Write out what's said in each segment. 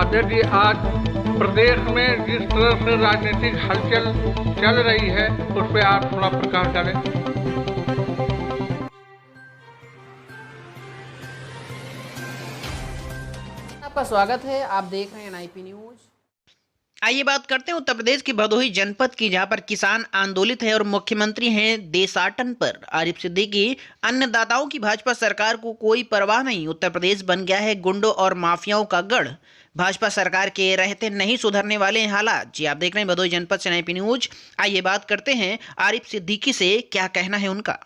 अध्यक्ष जी, आज प्रदेश में जिस तरह से राजनीतिक हलचल चल रही है उस पर आप थोड़ा प्रकाश डालें। आपका स्वागत है। आप देख रहे हैं एनआईपी न्यूज। आइए बात करते हैं उत्तर प्रदेश की भदोही जनपद की, जहां पर किसान आंदोलित है और मुख्यमंत्री हैं देशाटन पर। आरिफ सिद्दीकी, अन्नदाताओं की भाजपा सरकार को कोई परवाह नहीं, उत्तर प्रदेश बन गया है गुंडों और माफियाओं का गढ़, भाजपा सरकार के रहते नहीं सुधरने वाले हैं हालात। जी आप देख रहे हैं भदोही जनपद से एनआईपी न्यूज। आइए बात करते हैं आरिफ सिद्दीकी से, क्या कहना है उनका।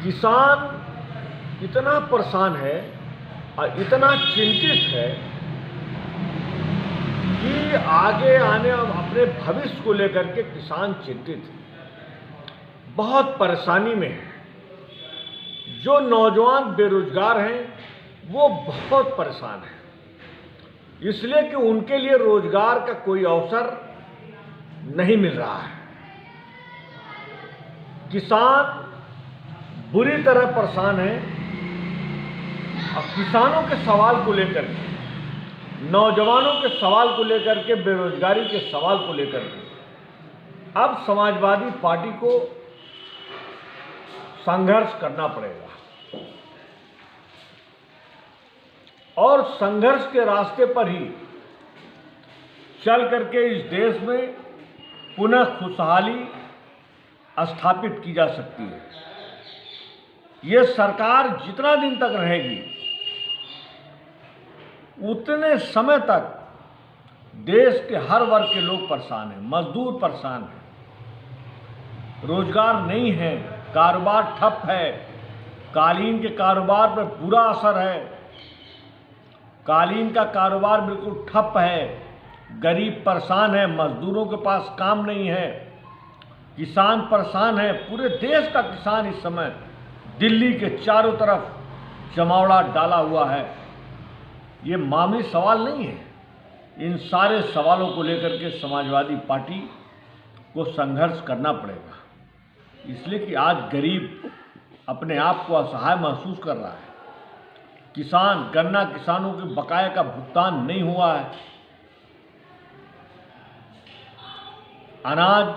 किसान इतना परेशान है और इतना चिंतित है कि आगे आने अपने भविष्य को लेकर के किसान चिंतित है, बहुत परेशानी में है। जो नौजवान बेरोजगार हैं वो बहुत परेशान हैं, इसलिए कि उनके लिए रोजगार का कोई अवसर नहीं मिल रहा है। किसान बुरी तरह परेशान है और किसानों के सवाल को लेकर के, नौजवानों के सवाल को लेकर के, बेरोजगारी के सवाल को लेकर के अब समाजवादी पार्टी को संघर्ष करना पड़ेगा और संघर्ष के रास्ते पर ही चल करके इस देश में पुनः खुशहाली स्थापित की जा सकती है। ये सरकार जितना दिन तक रहेगी उतने समय तक देश के हर वर्ग के लोग परेशान हैं, मजदूर परेशान हैं, रोजगार नहीं है, कारोबार ठप है, कालीन के कारोबार पर बुरा असर है, कालीन का कारोबार बिल्कुल ठप है, गरीब परेशान है, मजदूरों के पास काम नहीं है, किसान परेशान है। पूरे देश का किसान इस समय दिल्ली के चारों तरफ जमावड़ा डाला हुआ है। ये मामूली सवाल नहीं है। इन सारे सवालों को लेकर के समाजवादी पार्टी को संघर्ष करना पड़ेगा, इसलिए कि आज गरीब अपने आप को असहाय महसूस कर रहा है। किसान, गन्ना किसानों के बकाया का भुगतान नहीं हुआ है, अनाज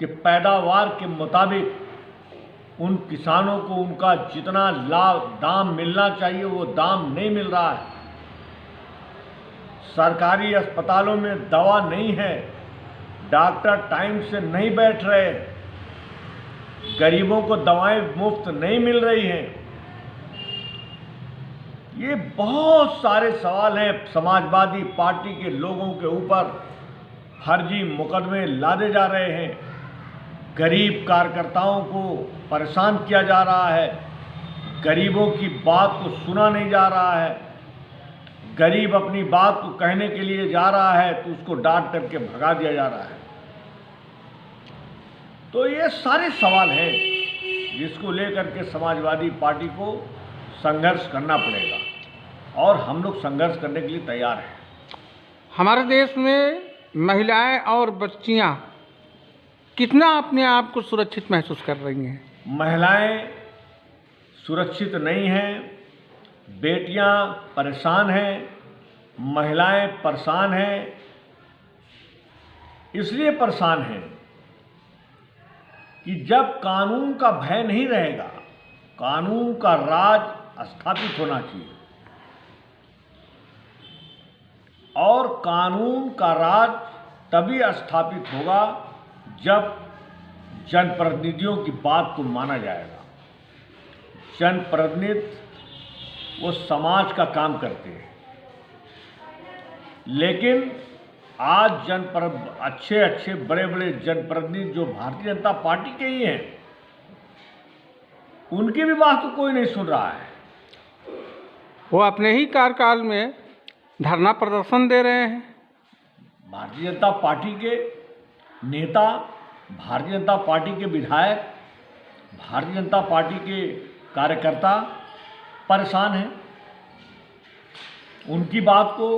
के पैदावार के मुताबिक उन किसानों को उनका जितना दाम मिलना चाहिए वो दाम नहीं मिल रहा है। सरकारी अस्पतालों में दवा नहीं है, डॉक्टर टाइम से नहीं बैठ रहे, गरीबों को दवाएं मुफ्त नहीं मिल रही हैं। ये बहुत सारे सवाल हैं। समाजवादी पार्टी के लोगों के ऊपर फर्जी मुकदमे लादे जा रहे हैं, गरीब कार्यकर्ताओं को परेशान किया जा रहा है, गरीबों की बात को सुना नहीं जा रहा है, गरीब अपनी बात को कहने के लिए जा रहा है तो उसको डांट करके भगा दिया जा रहा है। तो ये सारे सवाल हैं जिसको लेकर के समाजवादी पार्टी को संघर्ष करना पड़ेगा और हम लोग संघर्ष करने के लिए तैयार हैं। हमारे देश में महिलाएं और बच्चियां कितना अपने आप को सुरक्षित महसूस कर रही हैं? महिलाएं सुरक्षित नहीं हैं, बेटियां परेशान हैं, महिलाएं परेशान हैं। इसलिए परेशान हैं कि जब कानून का भय नहीं रहेगा, कानून का राज स्थापित होना चाहिए और कानून का राज तभी स्थापित होगा जब जनप्रतिनिधियों की बात को माना जाएगा। जनप्रतिनिधि वो समाज का काम करते हैं, लेकिन आज अच्छे बड़े बड़े जनप्रतिनिधि जो भारतीय जनता पार्टी के ही हैं, उनकी भी बात तो कोई नहीं सुन रहा है। वो अपने ही कार्यकाल में धरना प्रदर्शन दे रहे हैं। भारतीय जनता पार्टी के नेता, भारतीय जनता पार्टी के विधायक, भारतीय जनता पार्टी के कार्यकर्ता परेशान हैं। उनकी बात को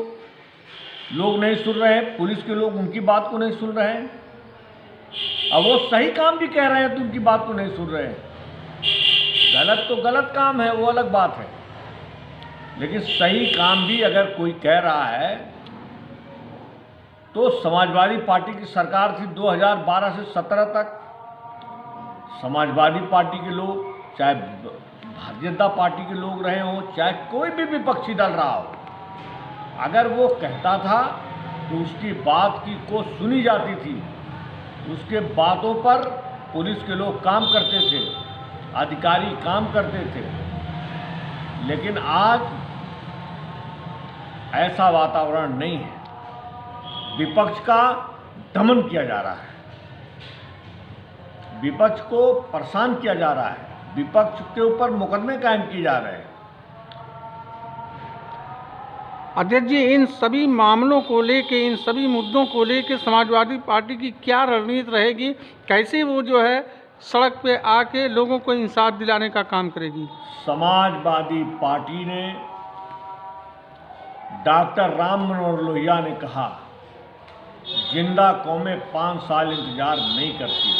लोग नहीं सुन रहे हैं, पुलिस के लोग उनकी बात को नहीं सुन रहे हैं। अब वो सही काम भी कह रहे हैं तो उनकी बात को नहीं सुन रहे हैं। गलत तो गलत काम है, वो अलग बात है, लेकिन सही काम भी अगर कोई कह रहा है तो समाजवादी पार्टी की सरकार थी 2012 से 17 तक। समाजवादी पार्टी के लोग, चाहे भारतीय जनता पार्टी के लोग रहे हों, चाहे कोई भी विपक्षी दल रहा हो, अगर वो कहता था तो उसकी बात को सुनी जाती थी। उसके बातों पर पुलिस के लोग काम करते थे, अधिकारी काम करते थे। लेकिन आज ऐसा वातावरण नहीं है। विपक्ष का दमन किया जा रहा है, विपक्ष को परेशान किया जा रहा है, विपक्ष के ऊपर मुकदमे कायम किए जा रहे हैं। अध्यक्ष जी, इन सभी मामलों को लेके, इन सभी मुद्दों को लेके समाजवादी पार्टी की क्या रणनीति रहेगी? कैसे वो जो है सड़क पे आके लोगों को इंसाफ दिलाने का काम करेगी? समाजवादी पार्टी ने, डॉक्टर राम मनोहर लोहिया ने कहा, जिंदा कौमें 5 साल इंतजार नहीं करती।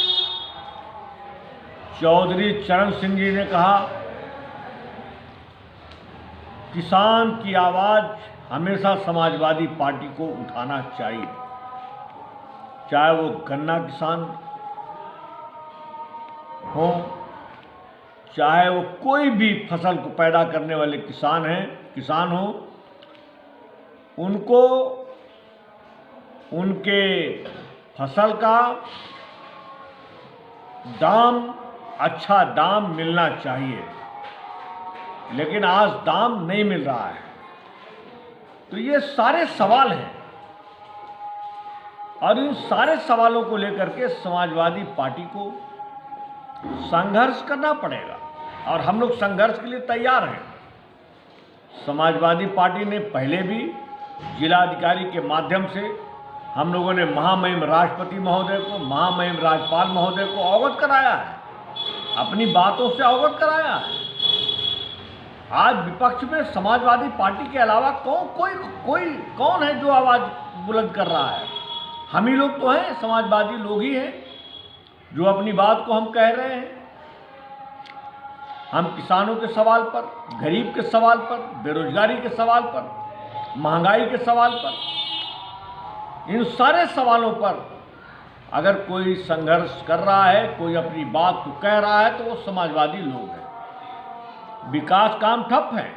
चौधरी चरण सिंह जी ने कहा, किसान की आवाज हमेशा समाजवादी पार्टी को उठाना चाहिए, चाहे वो गन्ना किसान हो, चाहे वो कोई भी फसल को पैदा करने वाले किसान हो, उनको उनके फसल का अच्छा दाम मिलना चाहिए। लेकिन आज दाम नहीं मिल रहा है। तो ये सारे सवाल हैं और इन सारे सवालों को लेकर के समाजवादी पार्टी को संघर्ष करना पड़ेगा और हम लोग संघर्ष के लिए तैयार हैं। समाजवादी पार्टी ने पहले भी जिलाधिकारी के माध्यम से हम लोगों ने महामहिम राष्ट्रपति महोदय को, महामहिम राज्यपाल महोदय को अवगत कराया है, अपनी बातों से अवगत कराया है। आज विपक्ष में समाजवादी पार्टी के अलावा कौन है जो आवाज बुलंद कर रहा है? हम ही लोग तो हैं, समाजवादी लोग ही हैं जो अपनी बात को हम कह रहे हैं। हम किसानों के सवाल पर, गरीब के सवाल पर, बेरोजगारी के सवाल पर, महंगाई के सवाल पर, इन सारे सवालों पर अगर कोई संघर्ष कर रहा है, कोई अपनी बात को कह रहा है, तो वो समाजवादी लोग हैं। विकास काम ठप है,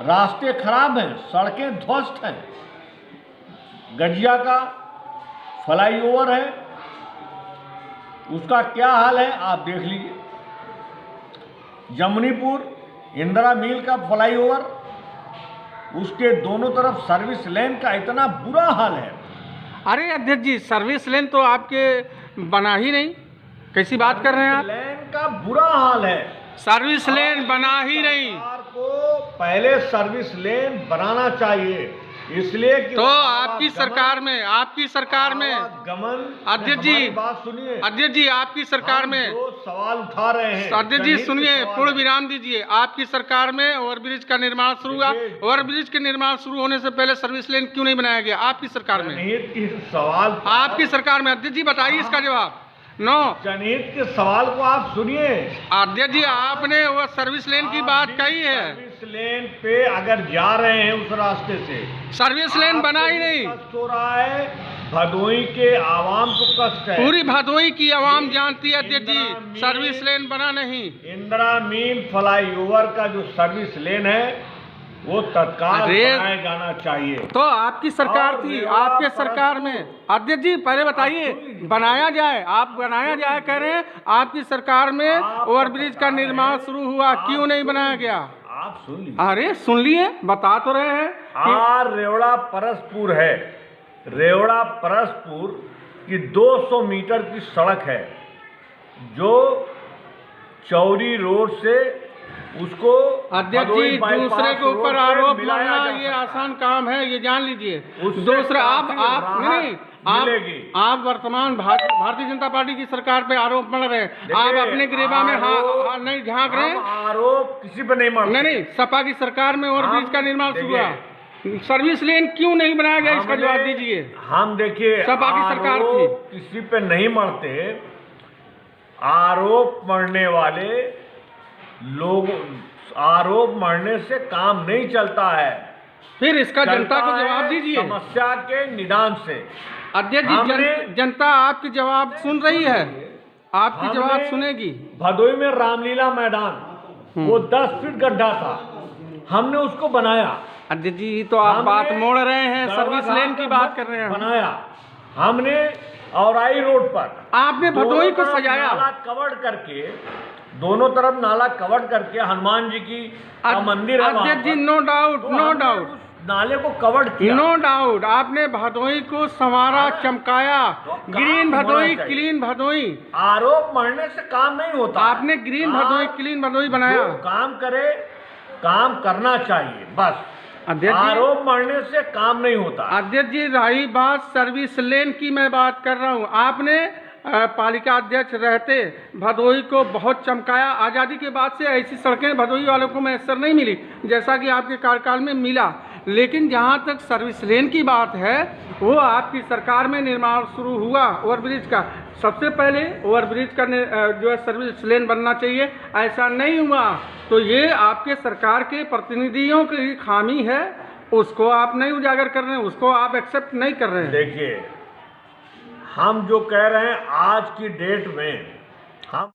रास्ते खराब हैं, सड़कें ध्वस्त हैं, गजिया का फ्लाईओवर है, उसका क्या हाल है आप देख लीजिए। जमुनीपुर इंदिरा मिल का फ्लाईओवर, उसके दोनों तरफ सर्विस लेन का इतना बुरा हाल है। अरे अध्यक्ष जी, सर्विस लेन तो आपके बना ही नहीं, कैसी बात कर रहे हैं आप? लेन का बुरा हाल है, सर्विस लेन बना ही नहीं। सरकार को पहले सर्विस लेन बनाना चाहिए, इसलिए कि तो आपकी सरकार में गमन। अध्यक्ष जी, बात सुनिए अध्यक्ष जी, आपकी सरकार में जो सवाल उठा रहे हैं, अध्यक्ष जी सुनिए, पूर्ण विराम दीजिए। आपकी सरकार में ओवरब्रिज का निर्माण शुरू हुआ, ओवरब्रिज के निर्माण शुरू होने से पहले सर्विस लेन क्यों नहीं बनाया गया आपकी सरकार में? जनहित की सवाल आपकी सरकार में। अध्यक्ष जी बताइए इसका जवाब। नो, जनहित के सवाल को आप सुनिए। अध्यक्ष जी, आपने वो सर्विस लेन की बात कही है, सर्विस लेन पे अगर जा रहे हैं उस रास्ते से, सर्विस लेन बना ही नहीं। कष्ट हो रहा है, भदोही के आवाम को कष्ट है, पूरी भदोही की आवाम जानती है अध्यक्ष जी, सर्विस लेन बना नहीं। इंदिरा मिल फ्लाईओवर का जो सर्विस लेन है वो तत्काल बनाया जाना चाहिए। तो आपकी सरकार थी, आपके सरकार में। अध्यक्ष जी पहले बताइए, बनाया जाए, आप बनाया जाए कह रहे हैं, आपकी सरकार में ओवरब्रिज का निर्माण शुरू हुआ, क्यों नहीं बनाया गया? आप सुन लीजिए। अरे सुन लिए, बता तो रहे हैं। रेवड़ा परसपुर है, रेवड़ा परसपुर की 200 मीटर की सड़क है जो चौरी रोड से उसको अध्यक्ष जी दूसरे के ऊपर आरोप लगाना ये आसान काम है, ये जान लीजिए। दूसरा आप नहीं, आप वर्तमान भारतीय जनता पार्टी की सरकार पे आरोप मढ़ रहे हैं, आप अपने गिरेबा में नहीं झांक रहे हैं। आरोप किसी पे नहीं मढ़ते। नहीं, सपा की सरकार में ओवरब्रिज का निर्माण शुरू हुआ, सर्विस लेन क्यों नहीं बनाया गया, इसका जवाब दीजिए। हम देखिए, सपा की सरकार थी, किसी पे नहीं मढ़ते। आरोप मढ़ने वाले लोग आरोप मढ़ने से काम नहीं चलता है, फिर इसका जनता को चलता जवाब है दीजिए। समस्या के निदान से। अध्यक्ष जी, जनता आपकी जवाब सुन रही है, आपकी जवाब हमने सुनेगी। भदोई में रामलीला मैदान, वो 10 फीट गड्ढा था, हमने उसको बनाया। अध्यक्ष जी तो आप बात मोड़ रहे हैं, सर्विस लेन की बात कर रहे हैं। बनाया हमने औराई रोड पर, आपने भदोई को सजाया। नाला कवर करके, दोनों तरफ नाला कवर करके, हनुमान जी की का मंदिर है वहाँ अध्यक्ष जी, पर। नो डाउट, तो नो हमने डाउट, उस नाले को कवर किया। नो डाउट, आपने भदोई को संवारा, चमकाया। तो काम ग्रीन होना भदोई, चाहिए। क्लीन भदोई। आरोप मढ़ने से काम नहीं होता। आपने ग्रीन भदोई, क्लीन भदोई बनाया। जो काम करे, काम करना चाहिए बस। अध्यक्ष जी, आरोप मढ़ने से काम नहीं होता। अध्यक्ष जी रही बात सर्विस लेन की, मैं बात कर रहा हूँ। आपने पालिका अध्यक्ष रहते भदोई को बहुत चमकाया। आज़ादी के बाद से ऐसी सड़कें भदोई वालों को मैसर नहीं मिली जैसा कि आपके कार्यकाल में मिला। लेकिन जहाँ तक सर्विस लेन की बात है, वो आपकी सरकार में निर्माण शुरू हुआ ओवरब्रिज का। सबसे पहले ओवरब्रिज का जो है सर्विस लेन बनना चाहिए, ऐसा नहीं हुआ। तो ये आपके सरकार के प्रतिनिधियों की खामी है, उसको आप नहीं उजागर कर रहे हैं, उसको आप एक्सेप्ट नहीं कर रहे हैं। देखिए, हम जो कह रहे हैं आज की डेट में, हम